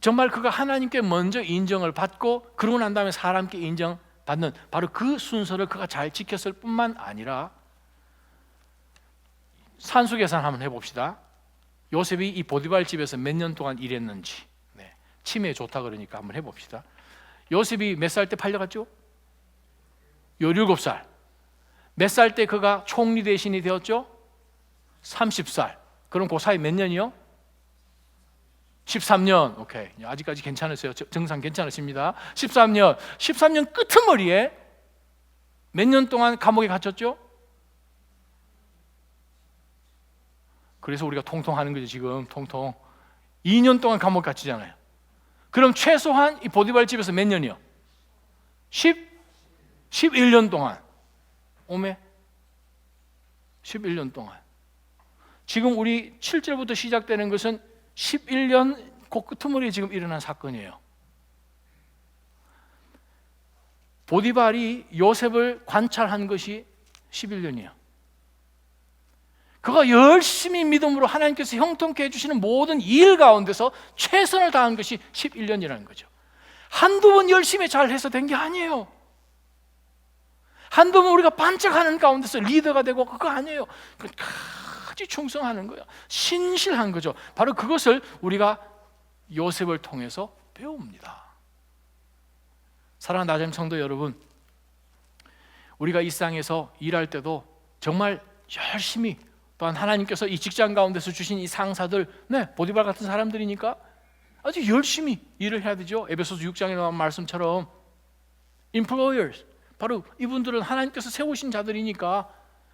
정말 그가 하나님께 먼저 인정을 받고 그러고 난 다음에 사람께 인정받는 바로 그 순서를 그가 잘 지켰을 뿐만 아니라, 산수 계산 한번 해봅시다. 요셉이 이 보디발 집에서 몇 년 동안 일했는지, 치매에 좋다 그러니까 한번 해봅시다. 요셉이 몇 살 때 팔려갔죠? 17살. 몇 살 때 그가 총리 대신이 되었죠? 30살. 그럼 그 사이 몇 년이요? 13년. 오케이. 아직까지 괜찮으세요? 정상 괜찮으십니다. 13년 끄트머리에 몇 년 동안 감옥에 갇혔죠? 그래서 우리가 통통 하는 거죠. 지금 통통 2년 동안 감옥에 갇히잖아요. 그럼 최소한 이 보디발 집에서 몇 년이요? 11년 동안. 오메 11년 동안. 지금 우리 7절부터 시작되는 것은 11년 그 끄트머리에 지금 일어난 사건이에요. 보디발이 요셉을 관찰한 것이 11년이에요. 그가 열심히 믿음으로 하나님께서 형통케 해주시는 모든 일 가운데서 최선을 다한 것이 11년이라는 거죠. 한두 번 열심히 잘해서 된 게 아니에요. 한두 번 우리가 반짝하는 가운데서 리더가 되고 그거 아니에요. 끝까지 충성하는 거예요. 신실한 거죠. 바로 그것을 우리가 요셉을 통해서 배웁니다. 사랑하는 나샘 성도 여러분, 우리가 이 세상에서 일할 때도 정말 열심히, 또한 하나님께서 이 직장 가운데서 주신 이 상사들, 보디발 같은 사람들이니까 아주 열심히 일을 해야 되죠. 에베소서 6장에 나온 말씀처럼 employers, 바로 이분들은 하나님께서 세우신 자들이니까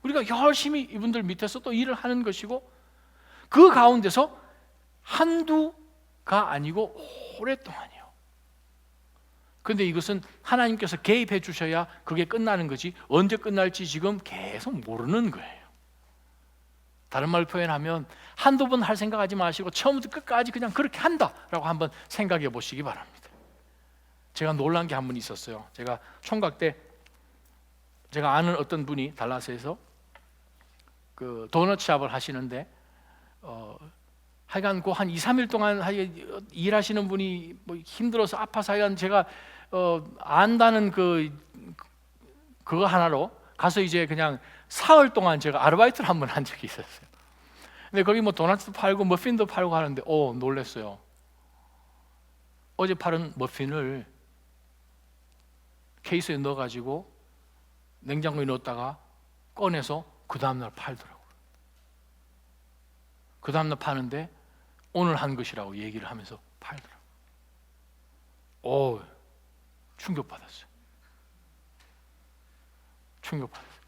우리가 열심히 이분들 밑에서 또 일을 하는 것이고, 그 가운데서 한두가 아니고 오랫동안이요. 그런데 이것은 하나님께서 개입해 주셔야 그게 끝나는 거지, 언제 끝날지 지금 계속 모르는 거예요. 다른 말로 표현하면 한두 번 할 생각하지 마시고 처음부터 끝까지 그냥 그렇게 한다라고 한번 생각해 보시기 바랍니다. 제가 놀란 게 한 분 있었어요. 제가 총각 때 제가 아는 어떤 분이 달라스에서 그 도넛 샵을 하시는데, 하여간 그 한 2-3일 동안 일하시는 분이 뭐 힘들어서 아파서 하여간 제가 안다는 그거 하나로 가서 이제 그냥 사흘 동안 제가 아르바이트를 한 번 한 적이 있었어요. 근데 거기 뭐 도넛도 팔고 머핀도 팔고 하는데 놀랬어요. 어제 팔은 머핀을 케이스에 넣어가지고 냉장고에 넣었다가 꺼내서 그 다음날 팔더라고요. 그 다음날 파는데 오늘 한 것이라고 얘기를 하면서 팔더라고요. 충격받았어요. 충격받았어요.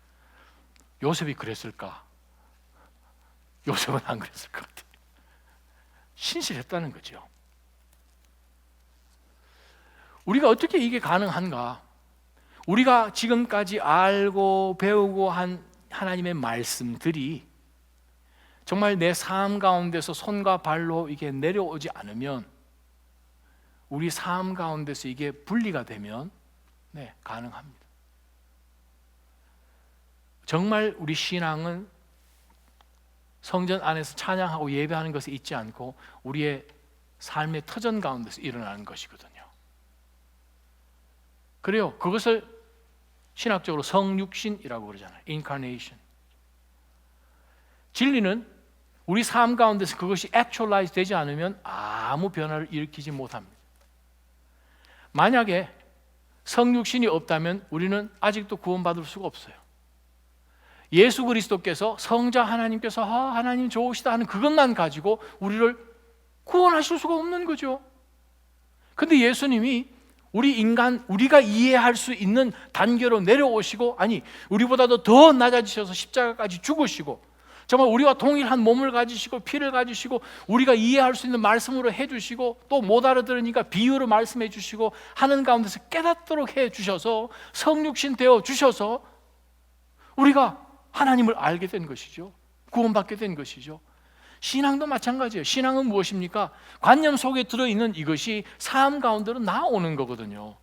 요셉이 그랬을까? 요셉은 안 그랬을 것 같아요. 신실했다는 거죠. 우리가 어떻게 이게 가능한가? 우리가 지금까지 알고 배우고 한 하나님의 말씀들이 정말 내 삶 가운데서 손과 발로 이게 내려오지 않으면, 우리 삶 가운데서 이게 분리가 되면 가능합니다. 정말 우리 신앙은 성전 안에서 찬양하고 예배하는 것에 있지 않고 우리의 삶의 터전 가운데서 일어나는 것이거든요. 그래요. 그것을 신학적으로 성육신이라고 그러잖아요. Incarnation. 진리는 우리 삶 가운데서 그것이 actualize 되지 않으면 아무 변화를 일으키지 못합니다. 만약에 성육신이 없다면 우리는 아직도 구원받을 수가 없어요. 예수 그리스도께서, 성자 하나님께서 하나님 좋으시다 하는 그것만 가지고 우리를 구원하실 수가 없는 거죠. 근데 예수님이 우리가 이해할 수 있는 단계로 내려오시고, 아니 우리보다도 더 낮아지셔서 십자가까지 죽으시고, 정말 우리와 동일한 몸을 가지시고 피를 가지시고 우리가 이해할 수 있는 말씀으로 해주시고, 또 못 알아들으니까 비유로 말씀해 주시고 하는 가운데서 깨닫도록 해주셔서 성육신 되어 주셔서 우리가 하나님을 알게 된 것이죠. 구원받게 된 것이죠. 신앙도 마찬가지예요. 신앙은 무엇입니까? 관념 속에 들어있는 이것이 삶 가운데로 나오는 거거든요.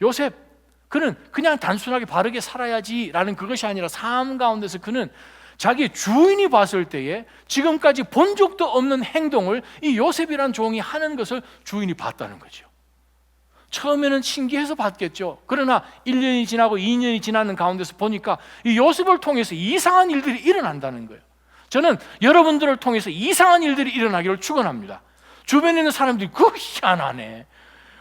요셉, 그는 그냥 단순하게 바르게 살아야지라는 그것이 아니라 삶 가운데서 그는 자기 주인이 봤을 때에 지금까지 본 적도 없는 행동을 이 요셉이란 종이 하는 것을 주인이 봤다는 거죠. 처음에는 신기해서 봤겠죠. 그러나 1년이 지나고 2년이 지나는 가운데서 보니까 이 요셉을 통해서 이상한 일들이 일어난다는 거예요. 저는 여러분들을 통해서 이상한 일들이 일어나기를 축원합니다. 주변에 있는 사람들이 희한하네,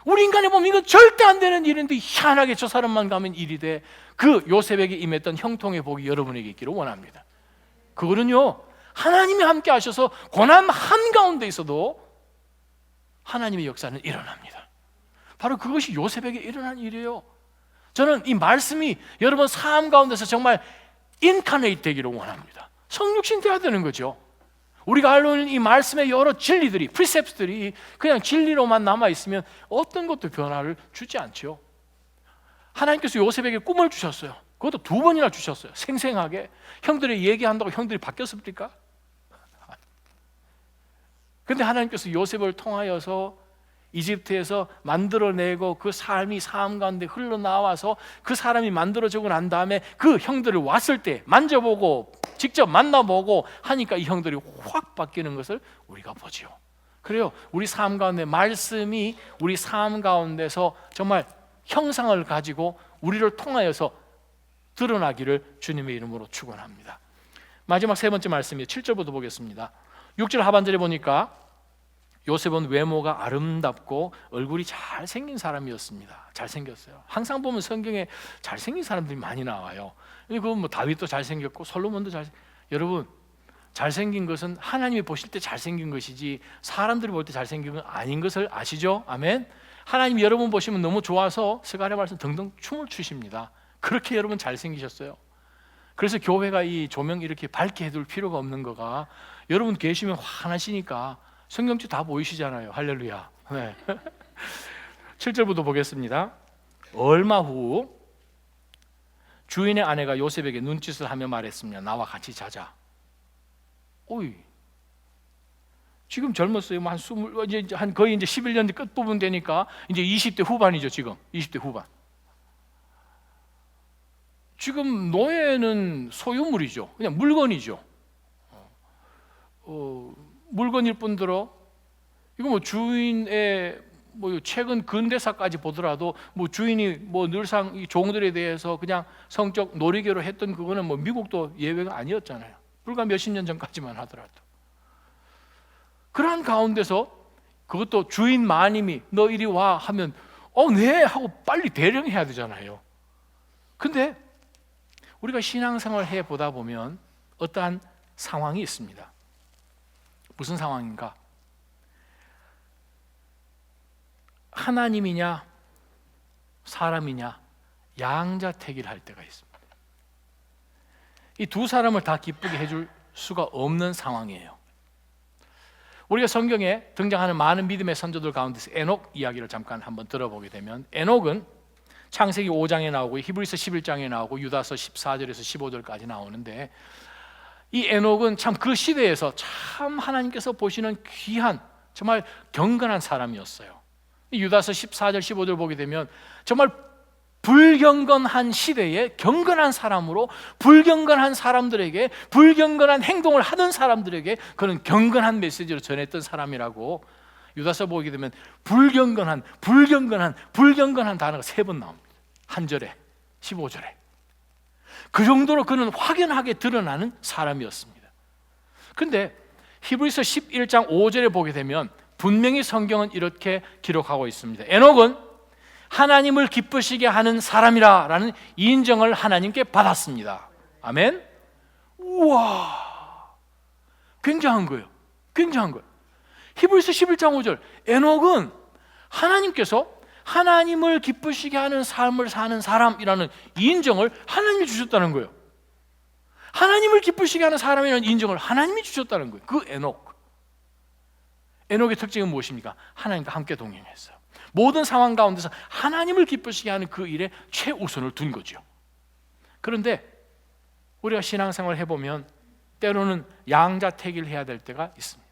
우리 인간이 보면 이건 절대 안 되는 일인데 희한하게 저 사람만 가면 일이 돼. 그 요셉에게 임했던 형통의 복이 여러분에게 있기를 원합니다. 그거는요, 하나님이 함께 하셔서 고난 한가운데 있어도 하나님의 역사는 일어납니다. 바로 그것이 요셉에게 일어난 일이에요. 저는 이 말씀이 여러분 삶 가운데서 정말 인카네이트 되기를 원합니다. 성육신 돼야 되는 거죠. 우리가 알고 있는 이 말씀의 여러 진리들이, 프리셉트들이 그냥 진리로만 남아있으면 어떤 것도 변화를 주지 않죠. 하나님께서 요셉에게 꿈을 주셨어요. 그것도 2번이나 주셨어요. 생생하게. 형들이 얘기한다고 형들이 바뀌었습니까? 근데 하나님께서 요셉을 통하여서 이집트에서 만들어내고 그 삶이 삶 가운데 흘러나와서 그 사람이 만들어지고 난 다음에 그 형들을 왔을 때 만져보고 직접 만나보고 하니까 이 형들이 확 바뀌는 것을 우리가 보죠. 그래요, 우리 삶 가운데 말씀이 우리 삶 가운데서 정말 형상을 가지고 우리를 통하여서 드러나기를 주님의 이름으로 축원합니다. 마지막 3번째 말씀이에요. 7절부터 보겠습니다. 6절 하반절에 보니까 요셉은 외모가 아름답고 얼굴이 잘생긴 사람이었습니다. 잘생겼어요. 항상 보면 성경에 잘생긴 사람들이 많이 나와요. 그건 뭐 다윗도 잘생겼고 솔로몬도 여러분, 잘생긴 것은 하나님이 보실 때 잘생긴 것이지 사람들이 볼 때 잘생긴 건 아닌 것을 아시죠? 아멘. 하나님 여러분 보시면 너무 좋아서 스가랴 말씀 등등 춤을 추십니다. 그렇게 여러분 잘생기셨어요. 그래서 교회가 이 조명 이렇게 밝게 해둘 필요가 없는 거가, 여러분 계시면 환하시니까 성경책 다 보이시잖아요. 할렐루야. 네. 7절부터 보겠습니다. 얼마 후 주인의 아내가 요셉에게 눈짓을 하며 말했습니다. 나와 같이 자자. 오이, 지금 젊었어요. 거의 이제 11년 끝부분 되니까 이제 20대 후반이죠. 지금 20대 후반. 지금 노예는 소유물이죠. 그냥 물건이죠. 물건일 뿐더러 이거 뭐 주인의 뭐 최근 근대사까지 보더라도 뭐 주인이 뭐 늘상 이 종들에 대해서 그냥 성적 놀이개로 했던 그거는 뭐 미국도 예외가 아니었잖아요. 불과 몇십 년 전까지만 하더라도. 그러한 가운데서 그것도 주인 마님이 너 이리 와 하면 네 하고 빨리 대령해야 되잖아요. 근데 우리가 신앙생활을 해보다 보면 어떠한 상황이 있습니다. 무슨 상황인가? 하나님이냐 사람이냐 양자택일 할 때가 있습니다. 이 2 사람을 다 기쁘게 해줄 수가 없는 상황이에요. 우리가 성경에 등장하는 많은 믿음의 선조들 가운데서 에녹 이야기를 잠깐 한번 들어보게 되면, 에녹은 창세기 5장에 나오고 히브리서 11장에 나오고 유다서 14절에서 15절까지 나오는데, 이 에녹은 참 그 시대에서 참 하나님께서 보시는 귀한 정말 경건한 사람이었어요. 유다서 14절 15절 보게 되면 정말 불경건한 시대에 경건한 사람으로 불경건한 사람들에게 불경건한 행동을 하는 사람들에게 그런 경건한 메시지를 전했던 사람이라고. 유다서 보게 되면 불경건한 단어가 3번 나옵니다. 한 절에 15절에. 그 정도로 그는 확연하게 드러나는 사람이었습니다. 그런데 히브리서 11장 5절에 보게 되면 분명히 성경은 이렇게 기록하고 있습니다. 에녹은 하나님을 기쁘시게 하는 사람이라는 인정을 하나님께 받았습니다. 아멘. 우와, 굉장한 거예요. 굉장한 거예요. 히브리서 11장 5절, 에녹은 하나님께서 하나님을 기쁘시게 하는 삶을 사는 사람이라는 인정을 하나님이 주셨다는 거예요. 하나님을 기쁘시게 하는 사람이라는 인정을 하나님이 주셨다는 거예요. 그 에녹의 특징은 무엇입니까? 하나님과 함께 동행했어요. 모든 상황 가운데서 하나님을 기쁘시게 하는 그 일에 최우선을 둔 거죠. 그런데 우리가 신앙생활을 해보면 때로는 양자택일 해야 될 때가 있습니다.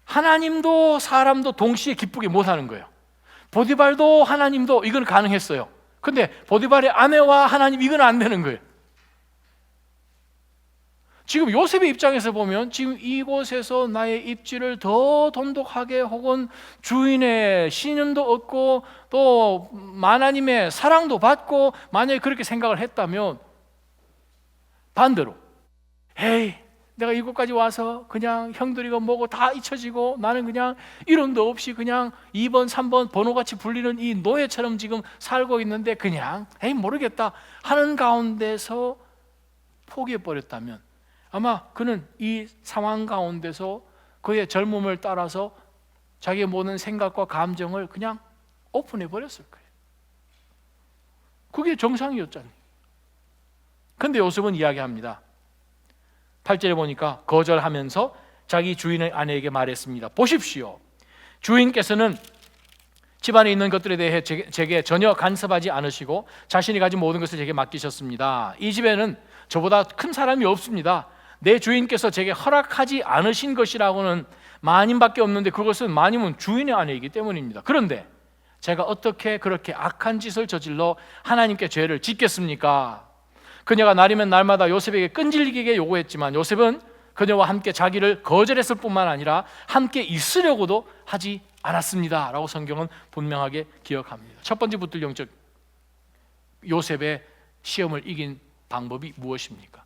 하나님도 사람도 동시에 기쁘게 못하는 거예요. 보디발도 하나님도 이건 가능했어요. 근데 보디발의 아내와 하나님 이건 안 되는 거예요. 지금 요셉의 입장에서 보면 지금 이곳에서 나의 입지를 더 돈독하게 혹은 주인의 신임도 얻고 또 하나님의 사랑도 받고 만약에 그렇게 생각을 했다면 반대로 에이 내가 이곳까지 와서 그냥 형들이고 뭐고 다 잊혀지고 나는 그냥 이름도 없이 그냥 2번 3번 번호같이 불리는 이 노예처럼 지금 살고 있는데 그냥 에이 모르겠다 하는 가운데서 포기해버렸다면 아마 그는 이 상황 가운데서 그의 젊음을 따라서 자기의 모든 생각과 감정을 그냥 오픈해 버렸을 거예요. 그게 정상이었잖아요. 근데 요셉은 이야기합니다. 8절에 보니까 거절하면서 자기 주인의 아내에게 말했습니다. 보십시오, 주인께서는 집안에 있는 것들에 대해 제게 전혀 간섭하지 않으시고 자신이 가진 모든 것을 제게 맡기셨습니다. 이 집에는 저보다 큰 사람이 없습니다. 내 주인께서 제게 허락하지 않으신 것이라고는 마님밖에 없는데 그것은 마님은 주인의 아내이기 때문입니다. 그런데 제가 어떻게 그렇게 악한 짓을 저질러 하나님께 죄를 짓겠습니까? 그녀가 날이면 날마다 요셉에게 끈질기게 요구했지만 요셉은 그녀와 함께 자기를 거절했을 뿐만 아니라 함께 있으려고도 하지 않았습니다 라고 성경은 분명하게 기억합니다. 첫 번째 붙들 영적 요셉의 시험을 이긴 방법이 무엇입니까?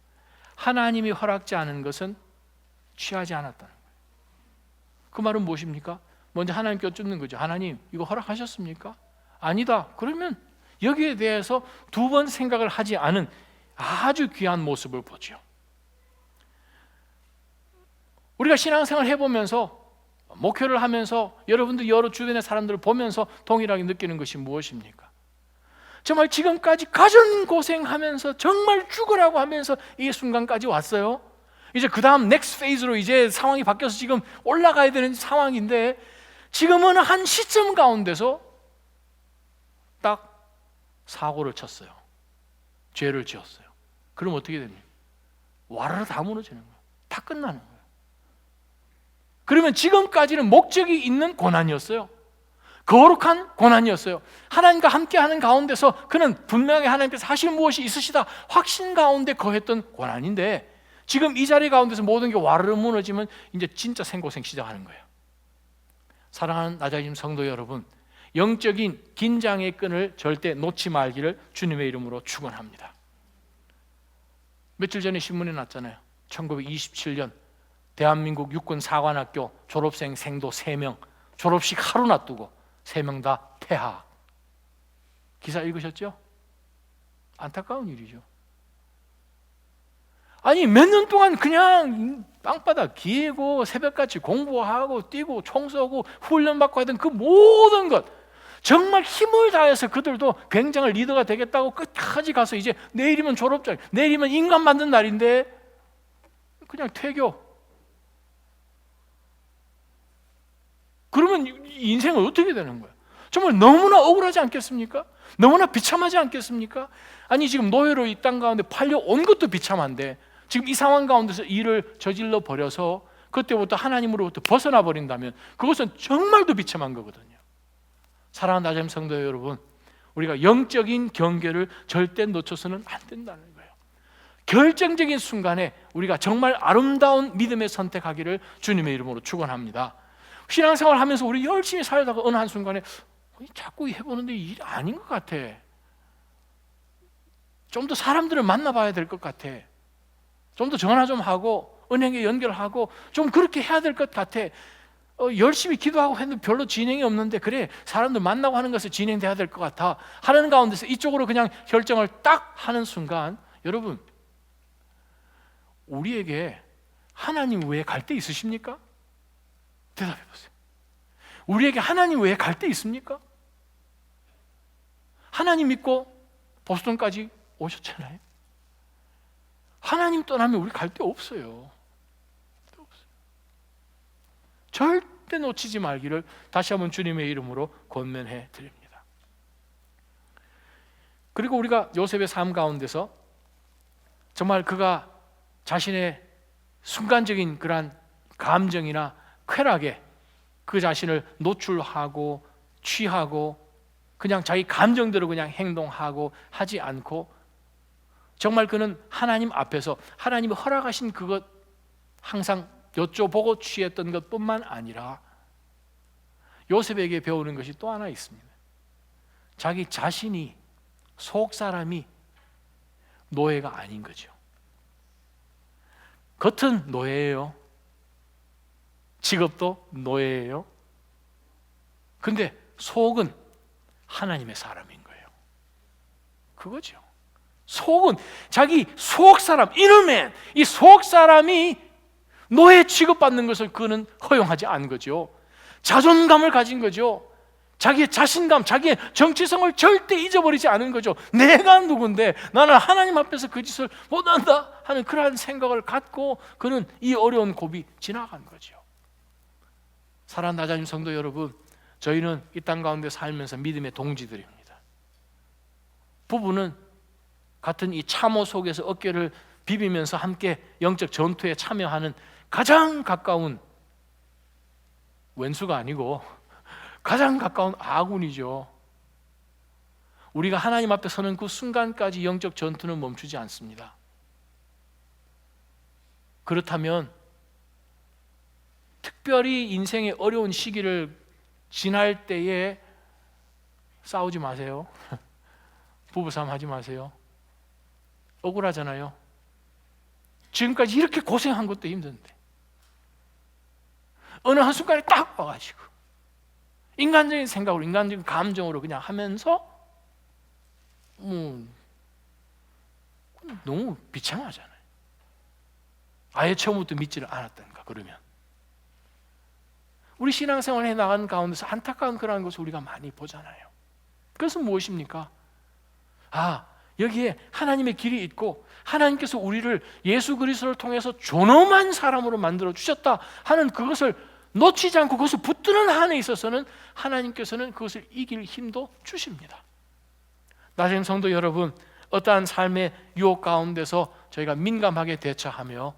하나님이 허락지 않은 것은 취하지 않았다는 거예요. 그 말은 무엇입니까? 먼저 하나님께 여쭙는 거죠. 하나님 이거 허락하셨습니까? 아니다. 그러면 여기에 대해서 두 번 생각을 하지 않은 아주 귀한 모습을 보죠. 우리가 신앙생활 해보면서 목회를 하면서 여러분들 여러 주변의 사람들을 보면서 동일하게 느끼는 것이 무엇입니까? 정말 지금까지 가정고생하면서 정말 죽으라고 하면서 이 순간까지 왔어요. 이제 그 다음 넥스트 페이즈로 이제 상황이 바뀌어서 지금 올라가야 되는 상황인데 지금은 한 시점 가운데서 딱 사고를 쳤어요. 죄를 지었어요. 그럼 어떻게 됩니까? 와르르 다 무너지는 거예요. 다 끝나는 거예요. 그러면 지금까지는 목적이 있는 고난이었어요. 거룩한 고난이었어요. 하나님과 함께하는 가운데서 그는 분명히 하나님께서 하실 무엇이 있으시다 확신 가운데 거했던 고난인데 지금 이 자리 가운데서 모든 게 와르르 무너지면 이제 진짜 생고생 시작하는 거예요. 사랑하는 나자림 성도 여러분, 영적인 긴장의 끈을 절대 놓지 말기를 주님의 이름으로 축원합니다. 며칠 전에 신문에 났잖아요. 1927년 대한민국 육군 사관학교 졸업생 생도 3명 졸업식 하루 놔두고 3명 다 폐하. 기사 읽으셨죠? 안타까운 일이죠. 아니 몇 년 동안 그냥 땅바닥 기고 새벽같이 공부하고 뛰고 총 쏘고 훈련받고 하던 그 모든 것 정말 힘을 다해서 그들도 굉장한 리더가 되겠다고 끝까지 가서 이제 내일이면 졸업장, 내일이면 인간 만든 날인데 그냥 퇴교. 그러면 인생은 어떻게 되는 거예요? 정말 너무나 억울하지 않겠습니까? 너무나 비참하지 않겠습니까? 아니 지금 노예로 이 땅 가운데 팔려온 것도 비참한데 지금 이 상황 가운데서 일을 저질러 버려서 그때부터 하나님으로부터 벗어나 버린다면 그것은 정말 더 비참한 거거든요. 사랑하는 나자림 성도 여러분, 우리가 영적인 경계를 절대 놓쳐서는 안 된다는 거예요. 결정적인 순간에 우리가 정말 아름다운 믿음의 선택하기를 주님의 이름으로 축원합니다. 신앙생활 하면서 우리 열심히 살다가 어느 한순간에 자꾸 해보는데 일이 아닌 것 같아. 좀 더 사람들을 만나봐야 될 것 같아. 좀 더 전화 좀 하고 은행에 연결하고 좀 그렇게 해야 될 것 같아. 열심히 기도하고 했는데 별로 진행이 없는데 그래 사람들 만나고 하는 것을 진행돼야 될 것 같아 하는 가운데서 이쪽으로 그냥 결정을 딱 하는 순간 여러분 우리에게 하나님 외에 갈 데 있으십니까? 대답해 보세요. 우리에게 하나님 외에 갈 데 있습니까? 하나님 믿고 보스턴까지 오셨잖아요. 하나님 떠나면 우리 갈 데 없어요. 절대 놓치지 말기를 다시 한번 주님의 이름으로 권면해 드립니다. 그리고 우리가 요셉의 삶 가운데서 정말 그가 자신의 순간적인 그러한 감정이나 쾌락에 그 자신을 노출하고 취하고 그냥 자기 감정대로 그냥 행동하고 하지 않고 정말 그는 하나님 앞에서 하나님이 허락하신 그것 항상 여쭤보고 취했던 것뿐만 아니라 요셉에게 배우는 것이 또 하나 있습니다. 자기 자신이 속 사람이 노예가 아닌 거죠. 겉은 노예예요. 직업도 노예예요. 근데 속은 하나님의 사람인 거예요. 그거죠. 속은 자기 속 사람, 이놈의 이 속 사람이 노예 취급받는 것을 그는 허용하지 않은 거죠. 자존감을 가진 거죠. 자기의 자신감, 자기의 정체성을 절대 잊어버리지 않은 거죠. 내가 누군데 나는 하나님 앞에서 그 짓을 못한다 하는 그러한 생각을 갖고 그는 이 어려운 고비 지나간 거죠. 사랑하는 나자님 성도 여러분, 저희는 이 땅 가운데 살면서 믿음의 동지들입니다. 부부는 같은 이 참호 속에서 어깨를 비비면서 함께 영적 전투에 참여하는 가장 가까운 왼수가 아니고 가장 가까운 아군이죠. 우리가 하나님 앞에 서는 그 순간까지 영적 전투는 멈추지 않습니다. 그렇다면 특별히 인생의 어려운 시기를 지날 때에 싸우지 마세요. 부부싸움 하지 마세요. 억울하잖아요. 지금까지 이렇게 고생한 것도 힘든데 어느 한순간에 딱 와가지고 인간적인 생각으로, 인간적인 감정으로 그냥 하면서 너무 비참하잖아요. 아예 처음부터 믿지를 않았던가. 그러면 우리 신앙생활 해나가는 가운데서 안타까운 그런 것을 우리가 많이 보잖아요. 그것은 무엇입니까? 여기에 하나님의 길이 있고 하나님께서 우리를 예수 그리스도를 통해서 존엄한 사람으로 만들어 주셨다 하는 그것을 놓치지 않고 그것을 붙드는 한에 있어서는 하나님께서는 그것을 이길 힘도 주십니다. 나중에 성도 여러분, 어떠한 삶의 유혹 가운데서 저희가 민감하게 대처하며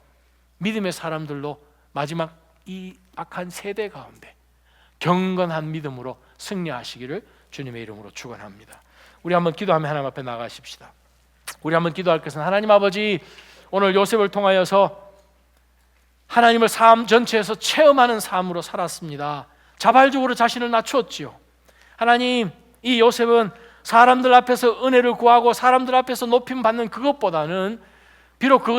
믿음의 사람들로 마지막 이 악한 세대 가운데 경건한 믿음으로 승리하시기를 주님의 이름으로 축원합니다. 우리 한번 기도하며 하나님 앞에 나가십시다. 우리 한번 기도할 것은, 하나님 아버지, 오늘 요셉을 통하여서 하나님을 삶 전체에서 체험하는 삶으로 살았습니다. 자발적으로 자신을 낮추었지요. 하나님, 이 요셉은 사람들 앞에서 은혜를 구하고 사람들 앞에서 높임 받는 그것보다는 비록 그것을